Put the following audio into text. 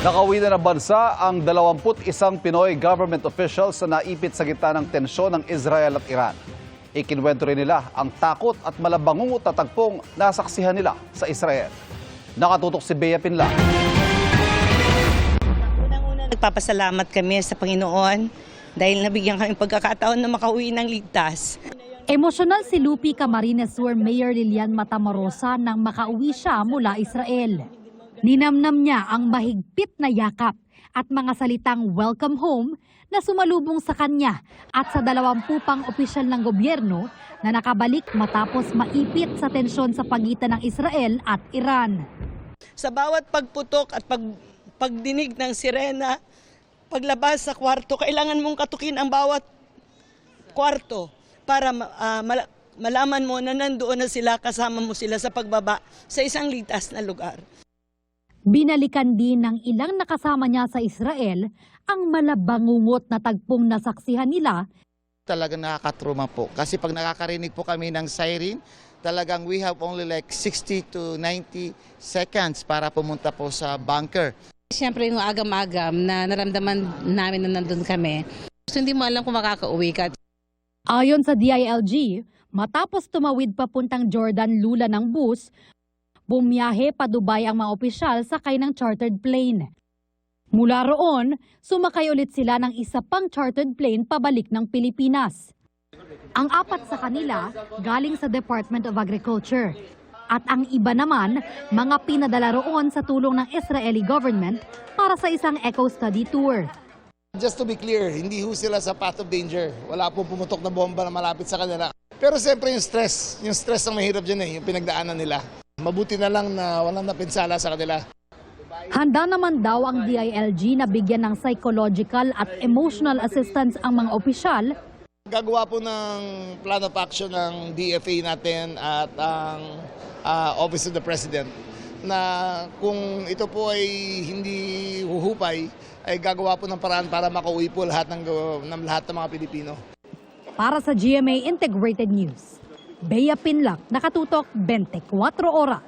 Nakauwi na ng bansa ang 21 Pinoy government officials na naipit sa gitna ng tensyon ng Israel at Iran. Ikinwento rin nila ang takot at malabangungot na tagpong nasaksihan nila sa Israel. Nakatutok si Bea Pinla. Unang-una, nagpapasalamat kami sa Panginoon dahil nabigyan kami pagkakataon na makauwi ng ligtas. Emosyonal si Lupi Camarines Sur Mayor Lilian Matamorosa nang makauwi siya mula Israel. Ninamnam niya ang mahigpit na yakap at mga salitang welcome home na sumalubong sa kanya at sa 20 pang opisyal ng gobyerno na nakabalik matapos maipit sa tensyon sa pagitan ng Israel at Iran. Sa bawat pagputok at pagdinig ng sirena, paglabas sa kwarto, kailangan mong katukin ang bawat kwarto para malaman mo na nandoon na sila, kasama mo sila sa pagbaba sa isang ligtas na lugar. Binalikan din ng ilang nakasama niya sa Israel ang malabangungot na tagpong nasaksihan nila. Talagang nakakatruma po. Kasi pag nakakarinig po kami ng siren, talagang we have only like 60 to 90 seconds para pumunta po sa bunker. Siyempre yung agam-agam na naramdaman namin na nandun kami. So, hindi mo alam kung makakauwi ka. Ayon sa DILG, matapos tumawid papuntang Jordan Lula ng bus, bumiyahe pa Dubai ang mga opisyal sakay ng chartered plane. Mula roon, sumakay ulit sila ng isa pang chartered plane pabalik ng Pilipinas. Ang 4 sa kanila galing sa Department of Agriculture. At ang iba naman, mga pinadala roon sa tulong ng Israeli government para sa isang eco-study tour. Just to be clear, hindi ho sila sa path of danger. Wala po pumutok na bomba na malapit sa kanila. Pero siyempre yung stress ang mahirap dyan yung pinagdaanan nila. Mabuti na lang na walang napinsala sa kanila. Handa naman daw ang DILG na bigyan ng psychological at emotional assistance ang mga opisyal. Gagawa po ng plan of action ng DFA natin at ang Office of the President na kung ito po ay hindi huhupay, ay gagawa po ng paraan para makauwi po lahat ng mga Pilipino. Para sa GMA Integrated News, Bea Pinlac, nakatutok 24 oras.